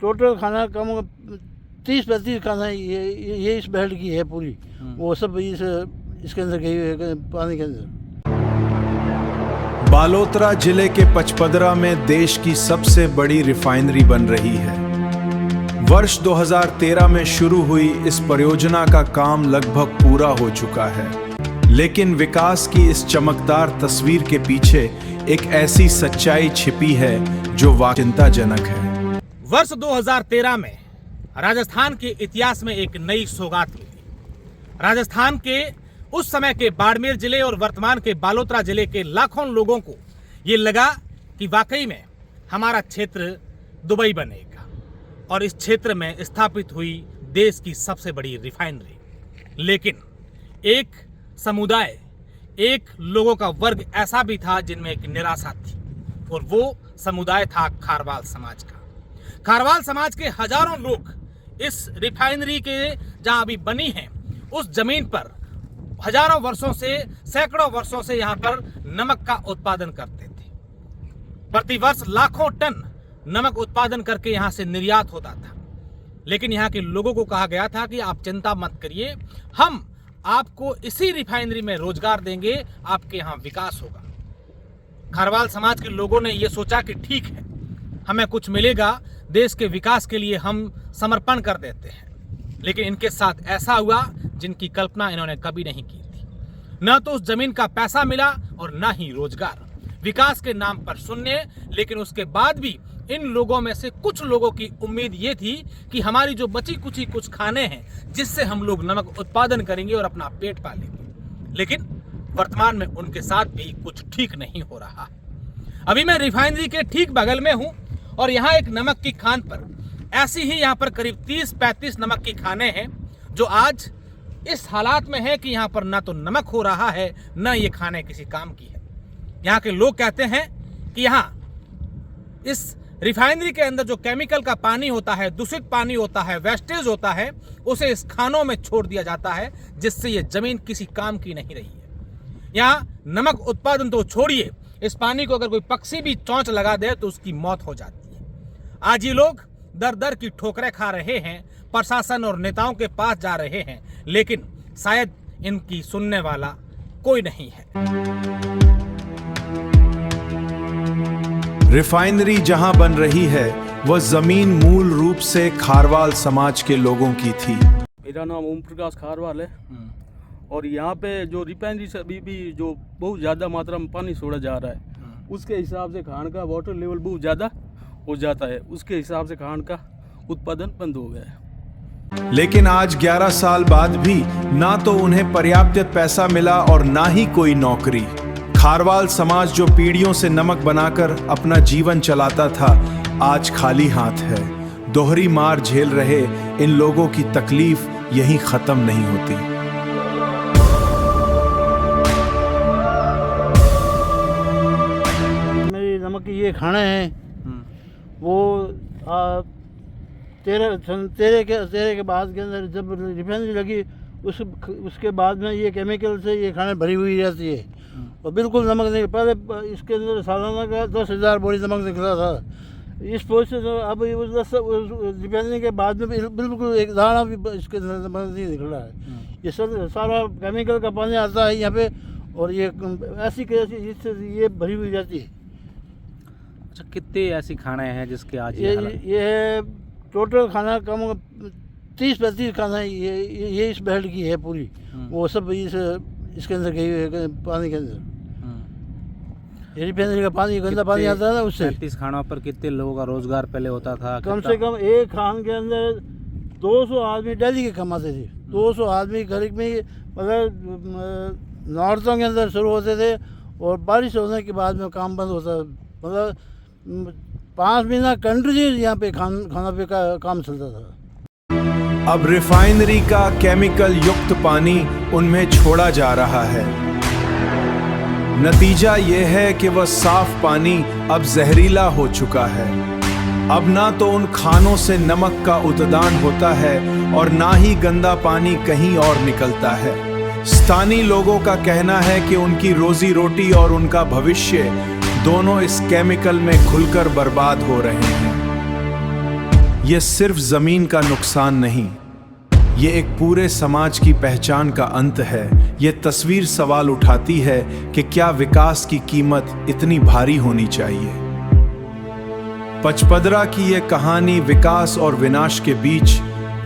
Total खाना कम 30-35 खाना ये इस बेल्ट की है पूरी, वो सब इसके अंदर गई हुई है पानी के अंदर। बालोतरा जिले के पचपदरा में देश की सबसे बड़ी रिफाइनरी बन रही है। वर्ष 2013 में शुरू हुई इस परियोजना का काम लगभग पूरा हो चुका है, लेकिन विकास की इस चमकदार तस्वीर के पीछे एक ऐसी सच्चाई छिपी है जो वाकई चिंताजनक है। वर्ष 2013 में राजस्थान के इतिहास में एक नई सौगात मिली। राजस्थान के उस समय के बाड़मेर जिले और वर्तमान के बालोतरा जिले के लाखों लोगों को ये लगा कि वाकई में हमारा क्षेत्र दुबई बनेगा और इस क्षेत्र में स्थापित हुई देश की सबसे बड़ी रिफाइनरी। लेकिन एक समुदाय, एक लोगों का वर्ग ऐसा भी था जिनमें एक निराशा थी, और वो समुदाय था खारवाल समाज का। खारवाल समाज के हजारों लोग इस रिफाइनरी के जहां अभी बनी है उस जमीन पर हजारों वर्षों से, सैकड़ों वर्षों से यहां पर नमक का उत्पादन करते थे। प्रतिवर्ष लाखों टन नमक उत्पादन करके यहां से निर्यात होता था। लेकिन यहां के लोगों को कहा गया था कि आप चिंता मत करिए, हम आपको इसी रिफाइनरी में रोजगार देंगे, आपके यहां विकास होगा। खारवाल समाज के लोगों ने यह सोचा कि ठीक है, हमें कुछ मिलेगा, देश के विकास के लिए हम समर्पण कर देते हैं। लेकिन इनके साथ ऐसा हुआ जिनकी कल्पना इन्होंने कभी नहीं की थी। न तो उस जमीन का पैसा मिला और न ही रोजगार। विकास के नाम पर शून्य। लेकिन उसके बाद भी इन लोगों में से कुछ लोगों की उम्मीद ये थी कि हमारी जो बची कुची कुछ खाने हैं जिससे हम लोग नमक उत्पादन करेंगे और अपना पेट पालेंगे। लेकिन वर्तमान में उनके साथ भी कुछ ठीक नहीं हो रहा। अभी मैं रिफाइनरी के ठीक बगल में हूं और यहाँ एक नमक की खान पर ऐसी ही यहाँ पर करीब 30-35 नमक की खाने हैं जो आज इस हालात में है कि यहाँ पर ना तो नमक हो रहा है, न ये खाने किसी काम की है। यहाँ के लोग कहते हैं कि यहाँ इस रिफाइनरी के अंदर जो केमिकल का पानी होता है, दूषित पानी होता है, वेस्टेज होता है, उसे इस खानों में छोड़ दिया जाता है, जिससे ये जमीन किसी काम की नहीं रही है। यहाँ नमक उत्पादन तो छोड़िए, इस पानी को अगर कोई पक्षी भी चोंच लगा दे तो उसकी मौत हो जाती है। आज ये लोग दर दर की ठोकरें खा रहे हैं, प्रशासन और नेताओं के पास जा रहे हैं, लेकिन शायद इनकी सुनने वाला कोई नहीं है। रिफाइनरी जहां बन रही है वह जमीन मूल रूप से खारवाल समाज के लोगों की थी। मेरा नाम ओम प्रकाश खारवाल है और यहाँ पे जो रिफाइनरी से अभी भी जो बहुत ज़्यादा मात्रा में पानी छोड़ा जा रहा है, उसके हिसाब से खान का वाटर लेवल बहुत ज़्यादा हो जाता है। उसके हिसाब से खान का उत्पादन बंद हो गया है। लेकिन आज 11 साल बाद भी ना तो उन्हें पर्याप्त पैसा मिला और ना ही कोई नौकरी। खारवाल समाज जो पीढ़ियों से नमक बनाकर अपना जीवन चलाता था, आज खाली हाथ है। दोहरी मार झेल रहे इन लोगों की तकलीफ यहीं खत्म नहीं होती। मेरी नमक की ये खाना है वो 13 के बाद के अंदर जब रिफाइनरी लगी उसके बाद में ये केमिकल से ये खाना भरी हुई रहती है और बिल्कुल नमक नहीं। पहले इसके अंदर सालाना का 10,000 बोरी नमक निकला था। इस पोस्ट से अब उस रिफाइनरी के बाद में बिल्कुल एक दाना भी इसके अंदर नमक नहीं निकल रहा है। ये सारा केमिकल का पानी आता है यहाँ पे और ये ऐसी जिससे ये भरी हुई रहती है। अच्छा, कितने ऐसी खाने हैं जिसके आज ये है टोटल खाना कम 30-35 खाना ये इस बेल्ट की है पूरी, वो सब इसके अंदर गई हुई है पानी के अंदर। ये रिफाइनरी का पानी, गंदा पानी आता है ना, उससे 35 खानों पर कितने लोगों का रोजगार पहले होता था? कम से कम एक खान के अंदर 200 आदमी डेली के कमाते थे। 200 आदमी घर में, मतलब नौरतों के अंदर शुरू होते थे और बारिश होने के बाद में काम बंद होता। मतलब 5 महीना कंटिन्यू यहाँ पे खाना पे का काम चलता था। अब रिफाइनरी का केमिकल युक्त पानी उनमें छोड़ा जा रहा है। नतीजा यह है कि वह साफ पानी अब जहरीला हो चुका है। अब ना तो उन खानों से नमक का उतदान होता है और ना ही गंदा पानी कहीं और निकलता है। स्थानीय लोगों का कहना है कि उनकी रोजी रोटी और उनका भविष्य दोनों इस केमिकल में घुलकर बर्बाद हो रहे हैं। ये सिर्फ जमीन का नुकसान नहीं, ये एक पूरे समाज की पहचान का अंत है। ये तस्वीर सवाल उठाती है कि क्या विकास की कीमत इतनी भारी होनी चाहिए। पचपदरा की ये कहानी विकास और विनाश के बीच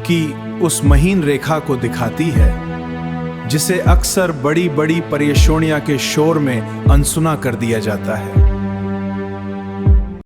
की उस महीन रेखा को दिखाती है, जिसे अक्सर बड़ी बड़ी परेशानियों के शोर में अनसुना कर दिया जाता है।